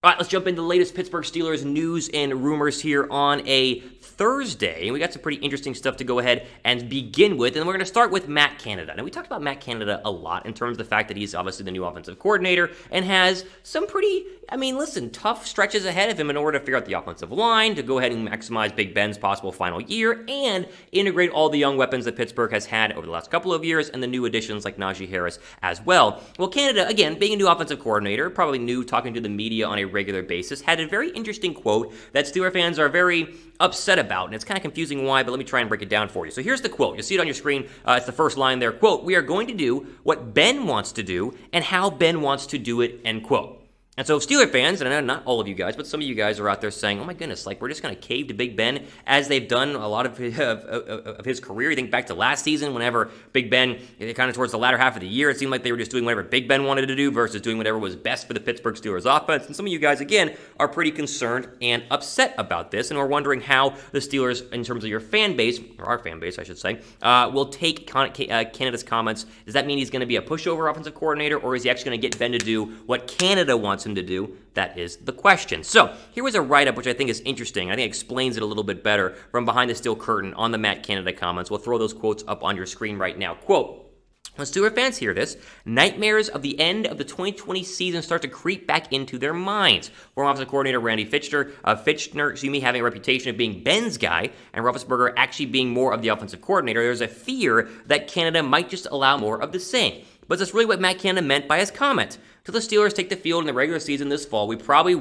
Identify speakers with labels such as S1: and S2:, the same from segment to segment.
S1: All right, let's jump into the latest Pittsburgh Steelers news and rumors here on a Thursday. We got some pretty interesting stuff to go ahead and begin with, and we're going to start with Matt Canada. Now, we talked about Matt Canada a lot in terms of the fact that he's obviously the new offensive coordinator and has some pretty, tough stretches ahead of him in order to figure out the offensive line, to go ahead and maximize Big Ben's possible final year, and integrate all the young weapons that Pittsburgh has had over the last couple of years, and the new additions like Najee Harris as well. Well, Canada, again, being a new offensive coordinator, probably new, talking to the media on a regular basis, had a very interesting quote that Steeler fans are very upset about, and it's kind of confusing why, but let me try and break it down for you. So here's the quote. You'll see it on your screen. It's the first line there. Quote, "We are going to do what Ben wants to do and how Ben wants to do it," end quote. And so Steeler fans, and I know not all of you guys, but some of you guys are out there saying, oh my goodness, we're just going to cave to Big Ben as they've done a lot of his career. You think back to last season, whenever Big Ben, kind of towards the latter half of the year, it seemed like they were just doing whatever Big Ben wanted to do versus doing whatever was best for the Pittsburgh Steelers offense. And some of you guys, again, are pretty concerned and upset about this, and are wondering how the Steelers, in terms of your fan base, or our fan base, I should say, will take Canada's comments. Does that mean he's going to be a pushover offensive coordinator, or is he actually going to get Ben to do what Canada wants him to do? That is the question. So here was a write-up which I think is interesting. I think it explains it a little bit better from behind the steel curtain on the Matt Canada comments. We'll throw those quotes up on your screen right now. Quote, "When Steelers fans hear this, nightmares of the end of the 2020 season start to creep back into their minds. Former offensive coordinator Randy Fichtner, having a reputation of being Ben's guy, and Roethlisberger actually being more of the offensive coordinator, there's a fear that Canada might just allow more of the same. But that's really what Matt Canada meant by his comment. Till the Steelers take the field in the regular season this fall, we probably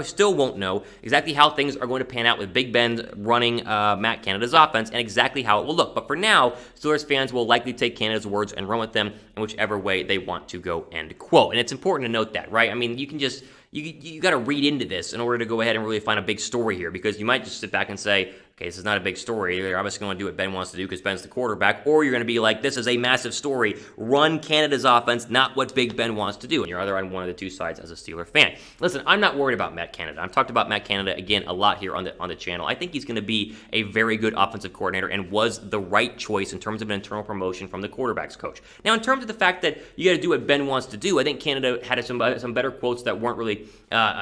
S1: still won't know exactly how things are going to pan out with Big Ben running Matt Canada's offense and exactly how it will look. But for now, Steelers fans will likely take Canada's words and run with them in whichever way they want to go," end quote. And it's important to note that, right? I mean, you can just you got to read into this in order to go ahead and really find a big story here, because you might just sit back and say, okay, this is not a big story. They're obviously going to do what Ben wants to do because Ben's the quarterback. Or you're going to be like, this is a massive story. Run Canada's offense, not what Big Ben wants to do. And you're either on one of the two sides as a Steeler fan. Listen, I'm not worried about Matt Canada. I've talked about Matt Canada, again, a lot here on the channel. I think he's going to be a very good offensive coordinator and was the right choice in terms of an internal promotion from the quarterback's coach. Now, in terms of the fact that you got to do what Ben wants to do, I think Canada had some better quotes that weren't really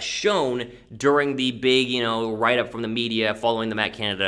S1: shown during the big, write-up from the media following the Matt Canada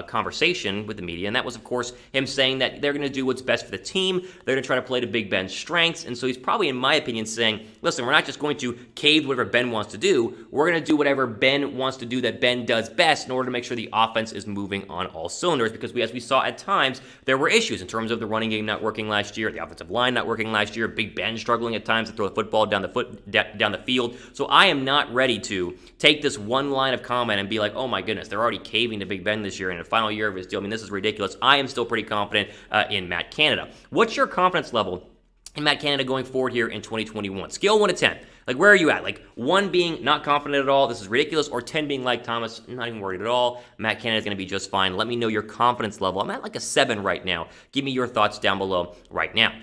S1: conversation with the media, and that was, of course, him saying that they're going to do what's best for the team. They're going to try to play to Big Ben's strengths, and so he's probably, in my opinion, saying, listen, we're not just going to cave whatever Ben wants to do. We're going to do whatever Ben wants to do that Ben does best in order to make sure the offense is moving on all cylinders, because as we saw at times, there were issues in terms of the running game not working last year, the offensive line not working last year, Big Ben struggling at times to throw the football down the field. So I am not ready to take this one line of comment and be like, oh my goodness, they're already caving to Big Ben this year in the final year of his deal. I mean, this is ridiculous. I am still pretty confident in Matt Canada. What's your confidence level in Matt Canada going forward here in 2021? Scale 1 to 10. Where are you at? 1 being not confident at all, this is ridiculous, or 10 being like, Thomas, I'm not even worried at all. Matt Canada is going to be just fine. Let me know your confidence level. I'm at a 7 right now. Give me your thoughts down below right now.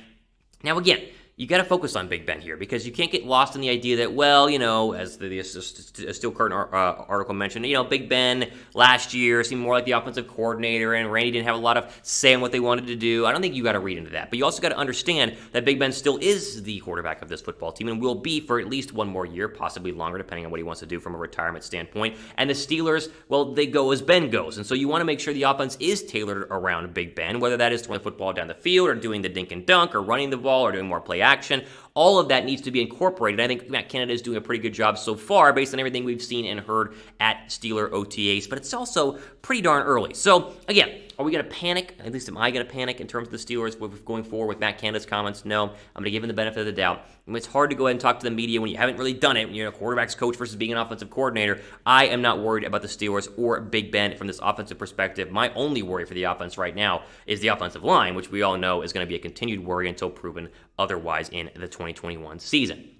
S1: Now, again, you got to focus on Big Ben here, because you can't get lost in the idea that, well, as the Steel Curtain article mentioned, Big Ben last year seemed more like the offensive coordinator, and Randy didn't have a lot of say in what they wanted to do. I don't think you got to read into that, but you also got to understand that Big Ben still is the quarterback of this football team and will be for at least one more year, possibly longer, depending on what he wants to do from a retirement standpoint. And the Steelers, well, they go as Ben goes, and so you want to make sure the offense is tailored around Big Ben, whether that is throwing the football down the field or doing the dink and dunk or running the ball or doing more play action. All of that needs to be incorporated. I think Matt Canada is doing a pretty good job so far based on everything we've seen and heard at Steeler OTAs, but it's also pretty darn early. So, again, are we going to panic? At least am I going to panic in terms of the Steelers going forward with Matt Canada's comments? No. I'm going to give him the benefit of the doubt. It's hard to go ahead and talk to the media when you haven't really done it, when you're a quarterback's coach versus being an offensive coordinator. I am not worried about the Steelers or Big Ben from this offensive perspective. My only worry for the offense right now is the offensive line, which we all know is going to be a continued worry until proven otherwise in the 2021 season.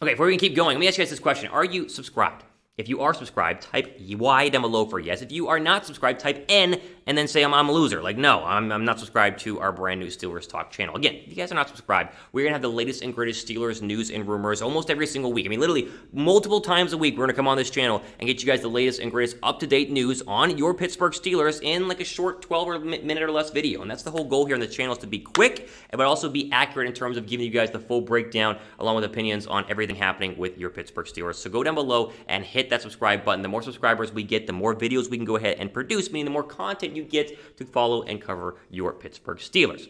S1: Okay, before we can keep going, let me ask you guys this question. Are you subscribed? If you are subscribed, type Y down below for yes. If you are not subscribed, type N and then say I'm a loser. Like, no, I'm not subscribed to our brand new Steelers Talk channel. Again, if you guys are not subscribed, we're going to have the latest and greatest Steelers news and rumors almost every single week. I mean, literally multiple times a week, we're going to come on this channel and get you guys the latest and greatest up-to-date news on your Pittsburgh Steelers in like a short 12 or minute or less video. And that's the whole goal here on the channel, is to be quick, but also be accurate in terms of giving you guys the full breakdown along with opinions on everything happening with your Pittsburgh Steelers. So go down below and hit that subscribe button. The more subscribers we get, the more videos we can go ahead and produce, meaning the more content you get to follow and cover your Pittsburgh Steelers.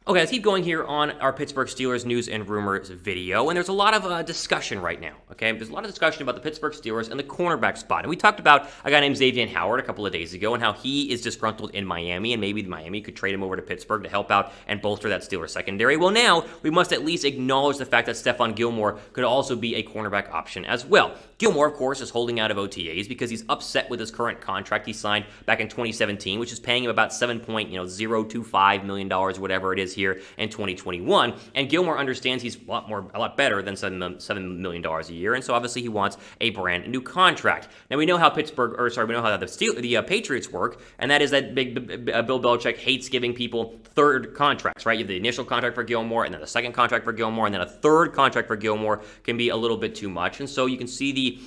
S1: Okay, let's keep going here on our Pittsburgh Steelers news and rumors video, and there's a lot of discussion right now, okay? There's a lot of discussion about the Pittsburgh Steelers and the cornerback spot, and we talked about a guy named Xavier Howard a couple of days ago and how he is disgruntled in Miami, and maybe Miami could trade him over to Pittsburgh to help out and bolster that Steelers secondary. Well, now we must at least acknowledge the fact that Stephon Gilmore could also be a cornerback option as well. Gilmore, of course, is holding out of OTAs because he's upset with his current contract he signed back in 2017, which is paying him about $7.025 million or whatever it is here in 2021. And Gilmore understands he's a lot better than $7 million a year, and so obviously he wants a brand new contract. Now we know how the Patriots work, and that is that Bill Belichick hates giving people third contracts, right? You have the initial contract for Gilmore, and then the second contract for Gilmore, and then a third contract for Gilmore can be a little bit too much. And so you can see the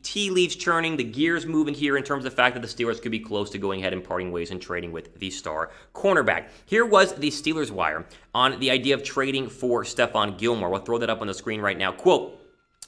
S1: tea leaves churning, the gears moving here in terms of the fact that the Steelers could be close to going ahead and parting ways and trading with the star cornerback. Here was the Steelers Wire on the idea of trading for Stephon Gilmore. We'll throw that up on the screen right now. Quote,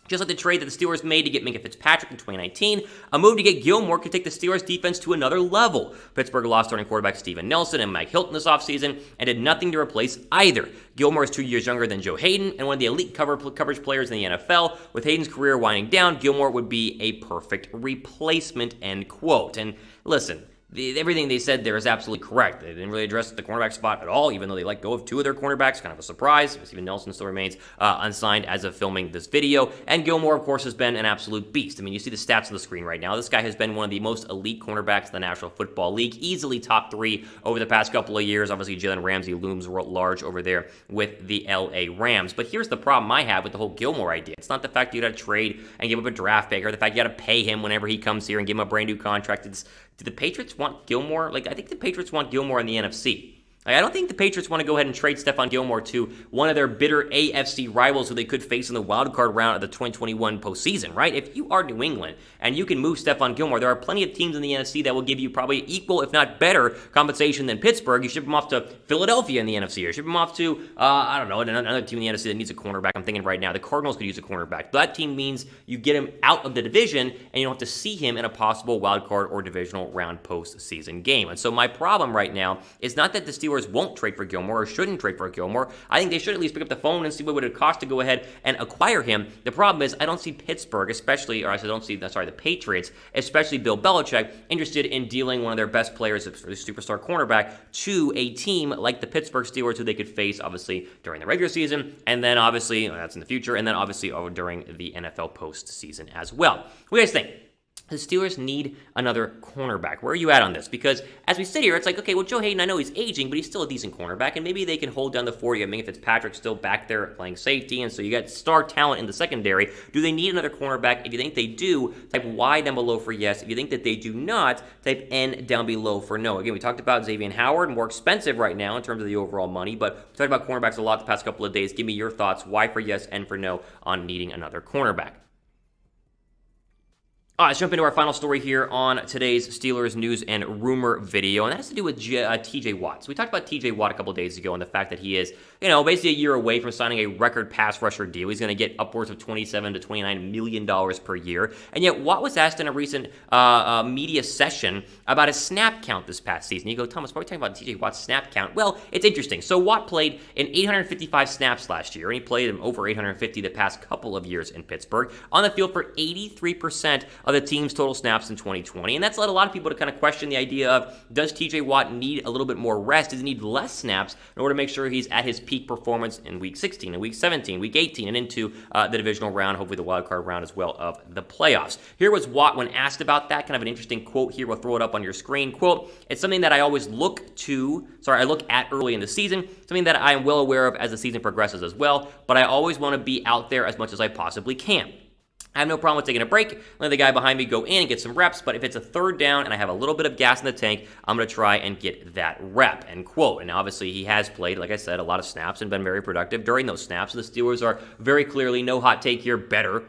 S1: just like the trade that the Steelers made to get Minkah Fitzpatrick in 2019, a move to get Gilmore could take the Steelers' defense to another level. Pittsburgh lost starting quarterback Steven Nelson and Mike Hilton this offseason and did nothing to replace either. Gilmore is 2 years younger than Joe Hayden and one of the elite coverage players in the NFL. With Hayden's career winding down, Gilmore would be a perfect replacement, end quote. And listen, everything they said there is absolutely correct. They didn't really address the cornerback spot at all, even though they let go of two of their cornerbacks. Kind of a surprise. Steven Nelson still remains unsigned as of filming this video. And Gilmore, of course, has been an absolute beast. I mean, you see the stats on the screen right now. This guy has been one of the most elite cornerbacks in the National Football League, easily top 3 over the past couple of years. Obviously, Jalen Ramsey looms large over there with the LA Rams. But here's the problem I have with the whole Gilmore idea. It's not the fact you got to trade and give up a draft pick, or the fact you got to pay him whenever he comes here and give him a brand new contract. Do the Patriots want Gilmore? I think the Patriots want Gilmore in the NFC. I don't think the Patriots want to go ahead and trade Stephon Gilmore to one of their bitter AFC rivals who they could face in the wild card round of the 2021 postseason, right? If you are New England and you can move Stephon Gilmore, there are plenty of teams in the NFC that will give you probably equal, if not better, compensation than Pittsburgh. You ship him off to Philadelphia in the NFC, or ship him off to, another team in the NFC that needs a cornerback. I'm thinking right now, the Cardinals could use a cornerback. That team means you get him out of the division, and you don't have to see him in a possible wild card or divisional round postseason game. And so my problem right now is not that the Steelers won't trade for Gilmore or shouldn't trade for Gilmore. I think they should at least pick up the phone and see what it would cost to go ahead and acquire him. The problem is I don't see Pittsburgh, the Patriots, especially Bill Belichick, interested in dealing one of their best players, the superstar cornerback, to a team like the Pittsburgh Steelers, who they could face, obviously, during the regular season, and then obviously, that's in the future, and then obviously during the NFL postseason as well. What do you guys think? The Steelers need another cornerback. Where are you at on this? Because as we sit here, it's like, okay, well, Joe Hayden, I know he's aging, but he's still a decent cornerback, and maybe they can hold down the fort. You have Minkah Fitzpatrick still back there playing safety, and so you got star talent in the secondary. Do they need another cornerback? If you think they do, type Y down below for yes. If you think that they do not, type N down below for no. Again, we talked about Xavier Howard, more expensive right now in terms of the overall money, but we talked about cornerbacks a lot the past couple of days. Give me your thoughts, Y for yes, N for no, on needing another cornerback. All right, let's jump into our final story here on today's Steelers news and rumor video, and that has to do with TJ Watt. So we talked about TJ Watt a couple days ago and the fact that he is, basically a year away from signing a record pass rusher deal. He's going to get upwards of $27 to $29 million per year, and yet Watt was asked in a recent media session about his snap count this past season. You go, Thomas, why are we talking about TJ Watt's snap count? Well, it's interesting. So Watt played in 855 snaps last year, and he played in over 850 the past couple of years in Pittsburgh. On the field for 83% of the team's total snaps in 2020. And that's led a lot of people to kind of question the idea of, does TJ Watt need a little bit more rest? Does he need less snaps in order to make sure he's at his peak performance in Week 16, and Week 17, Week 18, and into the divisional round, hopefully the wild card round as well of the playoffs? Here was Watt when asked about that. Kind of an interesting quote here. We'll throw it up on your screen. Quote, "It's something that I always look at early in the season, something that I am well aware of as the season progresses as well, but I always want to be out there as much as I possibly can. I have no problem with taking a break, let the guy behind me go in and get some reps, but if it's a third down and I have a little bit of gas in the tank, I'm going to try and get that rep," end quote. And obviously he has played, like I said, a lot of snaps and been very productive during those snaps. So the Steelers are very clearly, no hot take here, better,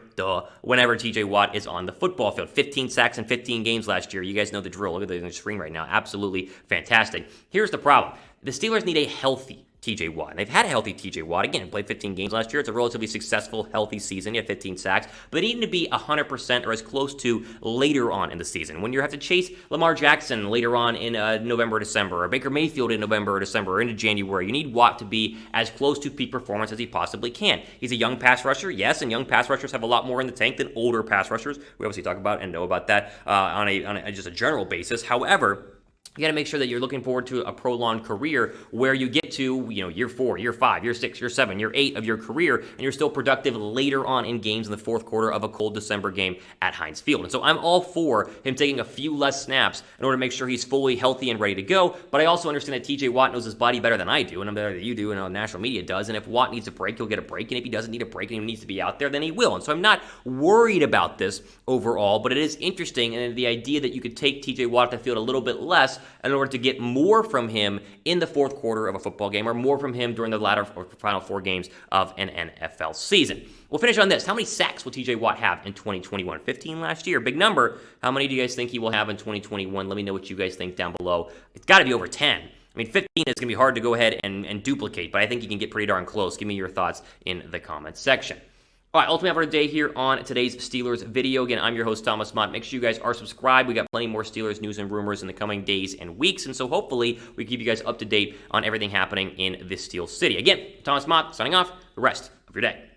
S1: whenever TJ Watt is on the football field. 15 sacks in 15 games last year. You guys know the drill. Look at the screen right now. Absolutely fantastic. Here's the problem. The Steelers need a healthy TJ Watt. And they've had a healthy TJ Watt. Again, played 15 games last year. It's a relatively successful, healthy season. You have 15 sacks. But they need to be 100% or as close to later on in the season, when you have to chase Lamar Jackson later on in November or December, or Baker Mayfield in November or December, or into January. You need Watt to be as close to peak performance as he possibly can. He's a young pass rusher, yes, and young pass rushers have a lot more in the tank than older pass rushers. We obviously talk about and know about that on a just a general basis. However, you got to make sure that you're looking forward to a prolonged career where you get to, year 4, year 5, year 6, year 7, year 8 of your career, and you're still productive later on in games in the fourth quarter of a cold December game at Heinz Field. And so I'm all for him taking a few less snaps in order to make sure he's fully healthy and ready to go. But I also understand that TJ Watt knows his body better than I do, and I'm better than you do, and the national media does. And if Watt needs a break, he'll get a break. And if he doesn't need a break and he needs to be out there, then he will. And so I'm not worried about this overall, but it is interesting, and the idea that you could take TJ Watt to the field a little bit less in order to get more from him in the fourth quarter of a football game, or more from him during the latter or final 4 games of an NFL season. We'll finish on this. How many sacks will TJ Watt have in 2021? 15 last year. Big number. How many do you guys think he will have in 2021? Let me know what you guys think down below. It's got to be over 10. I mean, 15 is going to be hard to go ahead and duplicate, but I think you can get pretty darn close. Give me your thoughts in the comments section. All right, ultimate for today here on today's Steelers video. Again, I'm your host, Thomas Mott. Make sure you guys are subscribed. We got plenty more Steelers news and rumors in the coming days and weeks, and so hopefully we keep you guys up to date on everything happening in this Steel City. Again, Thomas Mott signing off. The rest of your day.